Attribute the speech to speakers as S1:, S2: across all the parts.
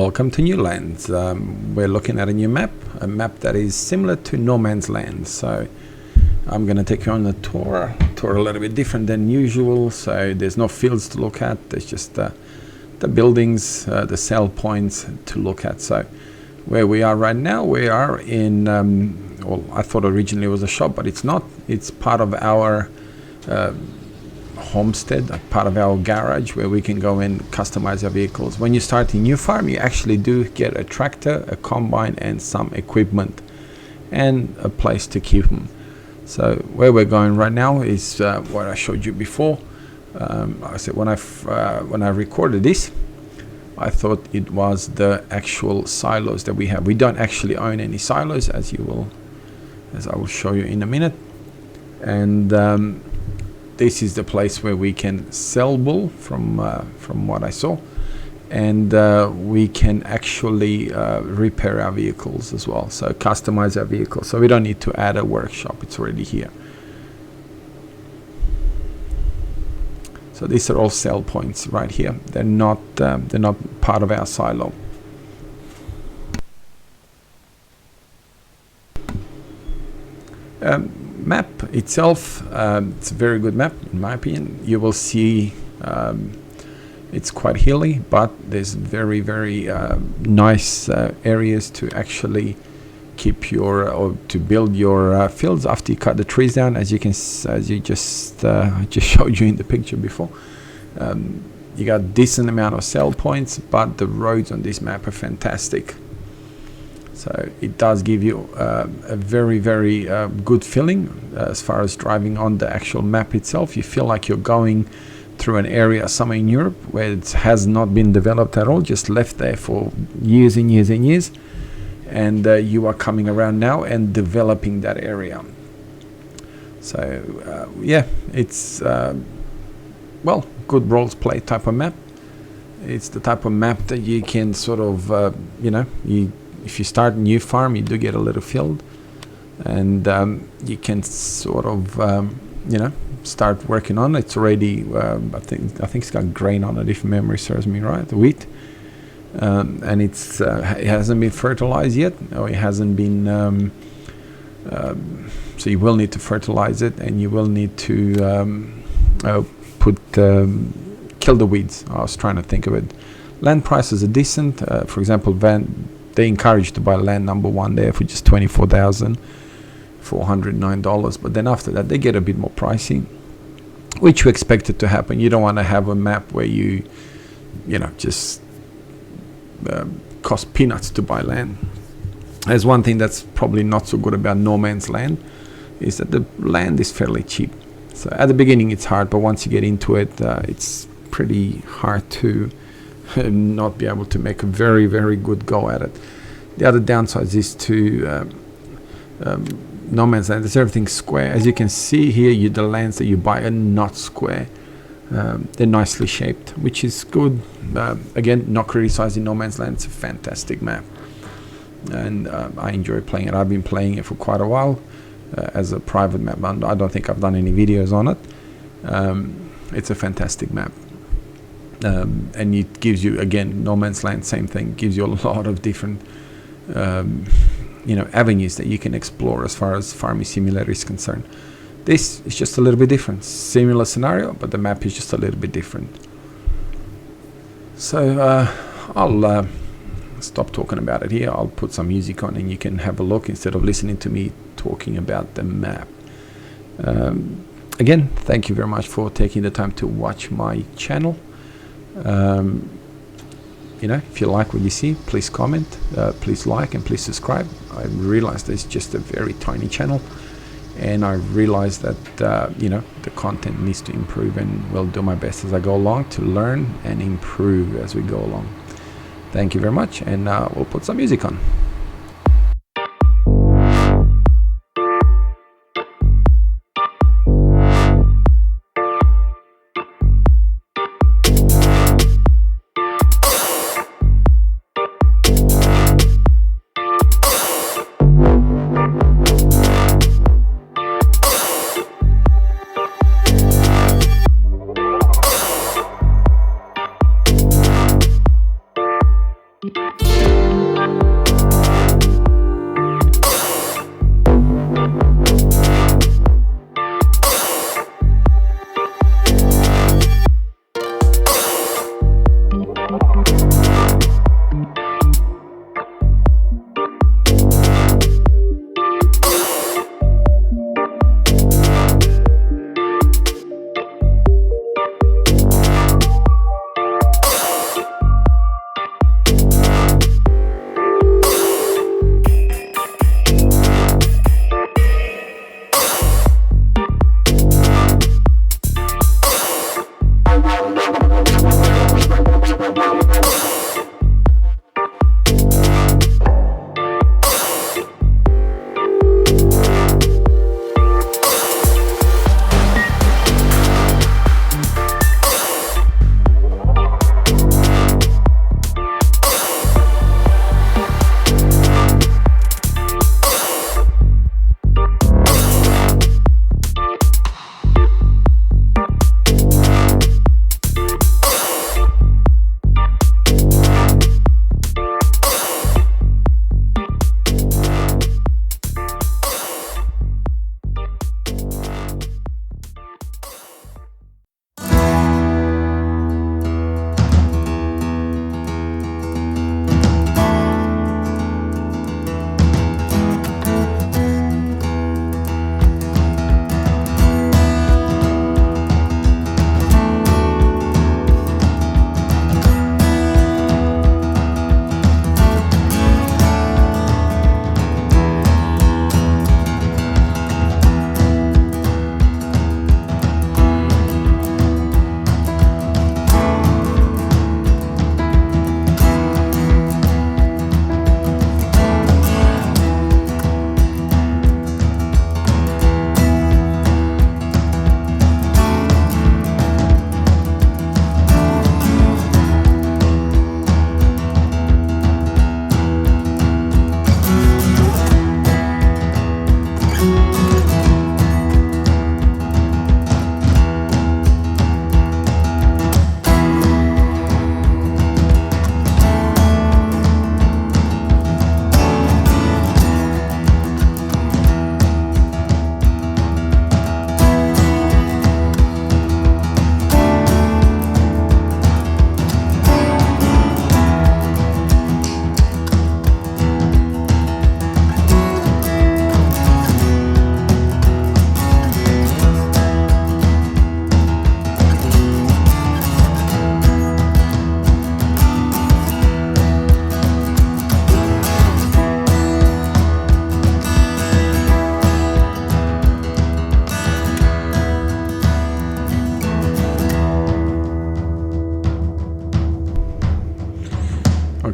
S1: Welcome to New Lands. We're looking at a new map, a map that is similar to No Man's Land. So I'm going to take you on a tour a little bit different than usual. So there's no fields to look at, there's just the buildings, the sell points to look at. So where we are right now, we are in, well, I thought originally it was a shop, but it's not. It's part of our homestead, part of our garage, where we can go and customize our vehicles. When you start a new farm, you actually do get a tractor, a combine, and some equipment, and a place to keep them. So where we're going right now is what I showed you before. Like I said, when I recorded this, I thought it was the actual silos that we have. We don't actually own any silos, as I will show you in a minute. And this is the place where we can sell wool from what I saw, and we can actually repair our vehicles as well. So customize our vehicles. So we don't need to add a workshop; it's already here. So these are all sell points right here. They're not part of our silo. Map itself, it's a very good map in my opinion. You will see it's quite hilly, but there's very nice areas to actually keep your or to build your fields after you cut the trees down, as you just showed you in the picture before. You got decent amount of sell points, but the roads on this map are fantastic. So it does give you a very good feeling as far as driving on the actual map itself. You feel like you're going through an area somewhere in Europe where it has not been developed at all, just left there for years and years and years. And you are coming around now and developing that area. So yeah, it's well, good roles play type of map. It's the type of map that you can sort of if you start a new farm, you do get a little field, and you can sort of start working on it. It's already I think it's got grain on it, if memory serves me right, the wheat. And it hasn't been fertilized yet, or it hasn't been so you will need to fertilize it, and you will need to kill the weeds. I was trying to think of it. Land prices are decent. For example, they encourage to buy land number one there for just $24,409, but then after that they get a bit more pricey, which you expected to happen. You don't want to have a map where you just cost peanuts to buy land. There's one thing that's probably not so good about No Man's Land, is that the land is fairly cheap. So at the beginning it's hard, but once you get into it, it's pretty hard to not be able to make a very good go at it. The other downside is to No Man's Land, is everything square. As you can see here, the lands that you buy are not square. They're nicely shaped, which is good. Again, not criticizing No Man's Land. It's a fantastic map, and I enjoy playing it. I've been playing it for quite a while as a private map. I don't think I've done any videos on it. It's a fantastic map. And it gives you, again, No Man's Land, same thing, gives you a lot of different avenues that you can explore as far as Farming Simulator is concerned. This is just a little bit different, similar scenario, but the map is just a little bit different. So I'll stop talking about it here. I'll put some music on and you can have a look instead of listening to me talking about the map. Again, thank you very much for taking the time to watch my channel. If you like what you see, please comment, please like, and please subscribe. I realize that it's just a very tiny channel, and I realize that the content needs to improve, and will do my best as I go along to learn and improve as we go along. Thank you very much, and we'll put some music on.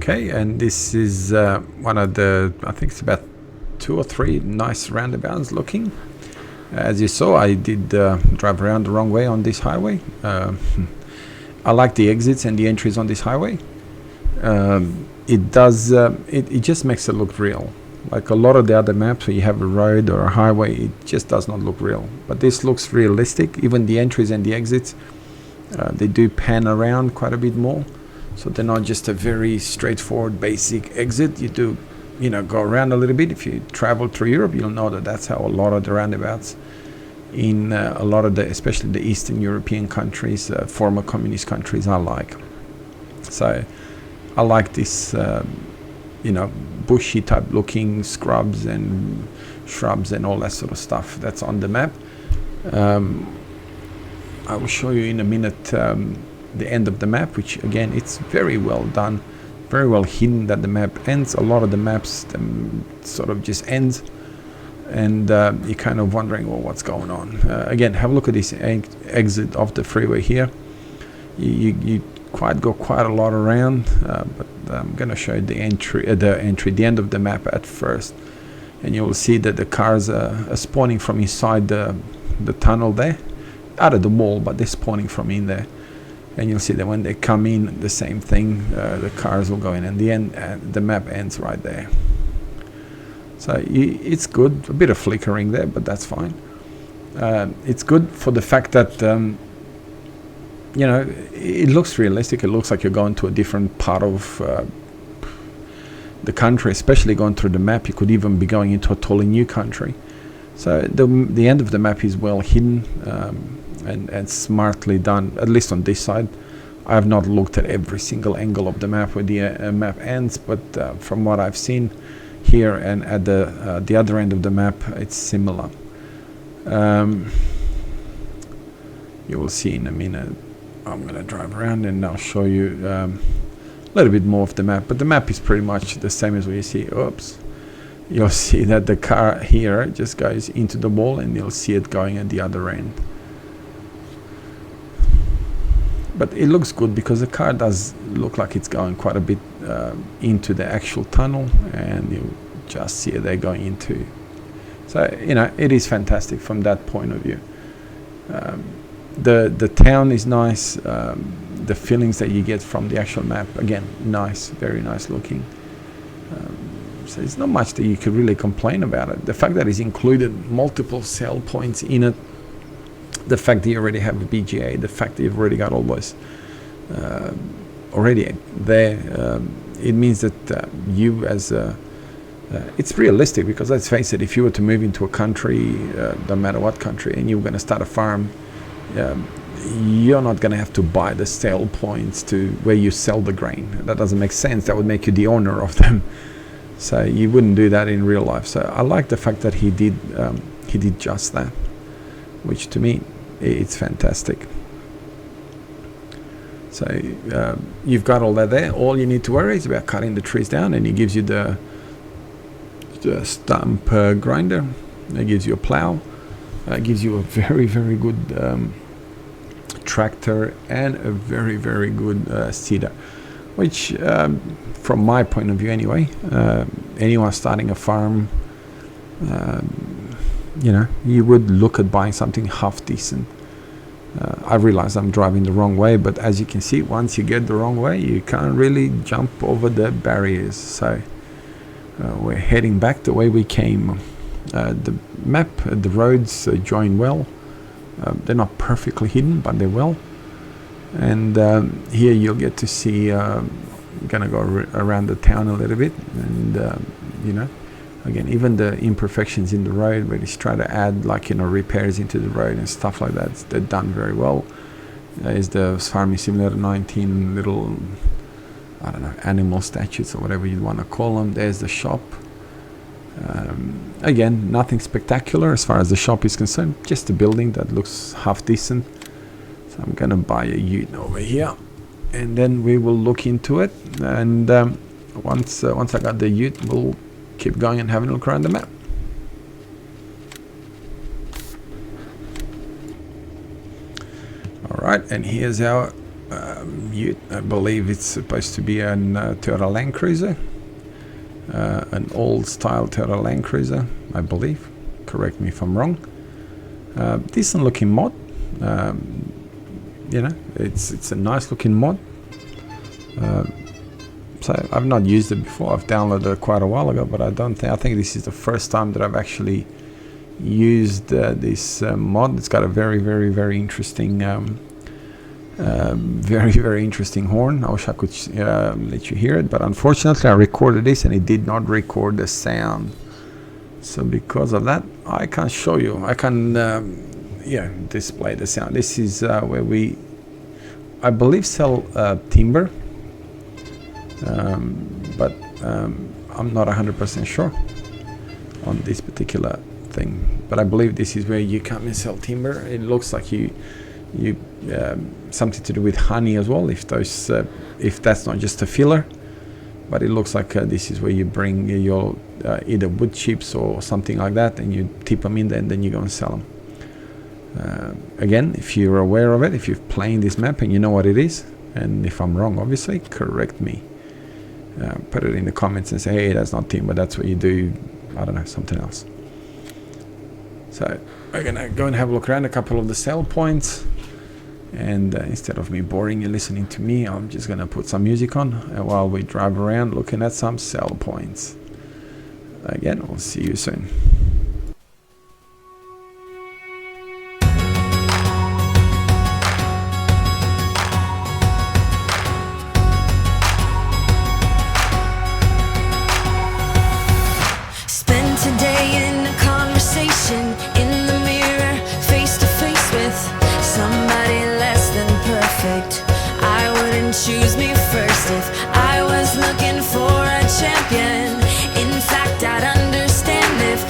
S1: Okay, and this is one of the, I think it's about 2 or 3 nice roundabouts looking. As you saw, I did drive around the wrong way on this highway. I like the exits and the entries on this highway. It does, it just makes it look real. Like a lot of the other maps where you have a road or a highway, it just does not look real. But this looks realistic. Even the entries and the exits, they do pan around quite a bit more. So they're not just a very straightforward basic exit. You do, you know, go around a little bit. If you travel through Europe, you'll know that that's how a lot of the roundabouts in a lot of the, especially the Eastern European countries, former communist countries, are like. So I like this, you know, bushy type looking scrubs and shrubs and all that sort of stuff that's on the map. I will show you in a minute the end of the map, which again, it's very well done, very well hidden that the map ends. A lot of the maps sort of just ends, and you're kind of wondering, well, what's going on? Again, have a look at this exit of the freeway here. You go quite a lot around, but I'm going to show you the the end of the map at first, and you will see that the cars are spawning from inside the tunnel there, out of the wall, but they're spawning from in there. And you'll see that when they come in, the same thing, the cars will go in, and the end, the map ends right there. So it's good, a bit of flickering there, but that's fine. It's good for the fact that, you know, it looks realistic. It looks like you're going to a different part of the country, especially going through the map. You could even be going into a totally new country. So the end of the map is well hidden, and smartly done, at least on this side. I have not looked at every single angle of the map where the map ends, but from what I've seen here and at the other end of the map, it's similar. You will see in a minute. I'm going to drive around and I'll show you a little bit more of the map, but the map is pretty much the same as what you see. Oops. You'll see that the car here just goes into the wall, and you'll see it going at the other end. But it looks good because the car does look like it's going quite a bit into the actual tunnel, and you just see it there going into. So, you know, it is fantastic from that point of view. The town is nice. The feelings that you get from the actual map, again, nice, very nice looking. So it's not much that you could really complain about it. The fact that it's included multiple sell points in it, the fact that you already have a BGA, the fact that you've already got all those already there, it means that you as a, it's realistic, because let's face it, if you were to move into a country, no matter what country, and you were going to start a farm, you're not going to have to buy the sell points to where you sell the grain. That doesn't make sense. That would make you the owner of them. So you wouldn't do that in real life. So I like the fact that he did just that, which to me, it's fantastic. So you've got all that there. All you need to worry is about cutting the trees down, and he gives you the stump grinder. It gives you a plow. It gives you a very, very good tractor and a very, very good seeder, which from my point of view anyway, anyone starting a farm, you know, you would look at buying something half decent. I realize I'm driving the wrong way, but as you can see, once you get the wrong way, you can't really jump over the barriers. So we're heading back the way we came. The map, the roads join well. They're not perfectly hidden, but they're well. And here you'll get to see, gonna go around the town a little bit, and you know, again, even the imperfections in the road, where they try to add, like, you know, repairs into the road and stuff like that, they're done very well. There's the Farming Simulator 19 little, I don't know, animal statues or whatever you want to call them. There's the shop. Again, nothing spectacular as far as the shop is concerned, just a building that looks half decent. So I'm gonna buy a ute over here, and then we will look into it, and once I got the ute, we'll keep going and having a look around the map. Alright, and here's our Ute. I believe it's supposed to be an Toyota Land Cruiser, an old style Toyota Land Cruiser, I believe. Correct me if I'm wrong. Decent looking mod. You know, it's a nice looking mod. So I've not used it before. I've downloaded it quite a while ago, but I think this is the first time that I've actually used this mod. It's got a very, very, very interesting very, very interesting horn. I wish I could let you hear it, but unfortunately I recorded this and it did not record the sound. So because of that, I can't show you. I can display the sound. This is where we, I believe, sell timber, but I'm not 100% sure on this particular thing. But I believe this is where you come and sell timber. It looks like you something to do with honey as well, if that's not just a filler, but it looks like this is where you bring your either wood chips or something like that, and you tip them in there and then you go and sell them. Again, if you're aware of it, if you've played this map and you know what it is, and if I'm wrong, obviously correct me, put it in the comments and say, hey, that's not timber, that's what you do, I don't know, something else. So we're gonna go and have a look around a couple of the sell points. And instead of me boring you listening to me, I'm just going to put some music on while we drive around looking at some sell points. Again, we'll see you soon.
S2: Spend today in a conversation in the mirror, face to face with somebody less than perfect. I wouldn't choose me first if I was looking for a champion. In fact, I'd understand if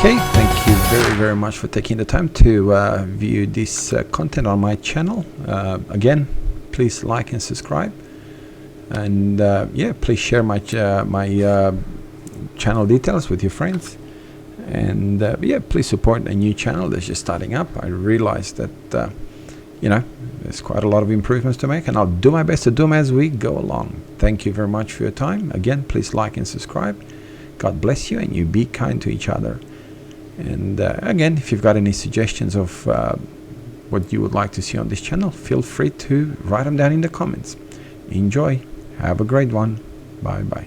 S1: Okay, thank you very, very much for taking the time to view this content on my channel. Again, please like and subscribe, and yeah, please share my channel details with your friends, and yeah, please support a new channel that's just starting up. I realize that you know, there's quite a lot of improvements to make, and I'll do my best to do them as we go along. Thank you very much for your time. Again, please like and subscribe. God bless you, and you be kind to each other. And again, if you've got any suggestions of what you would like to see on this channel, feel free to write them down in the comments. Enjoy. Have a great one. Bye bye.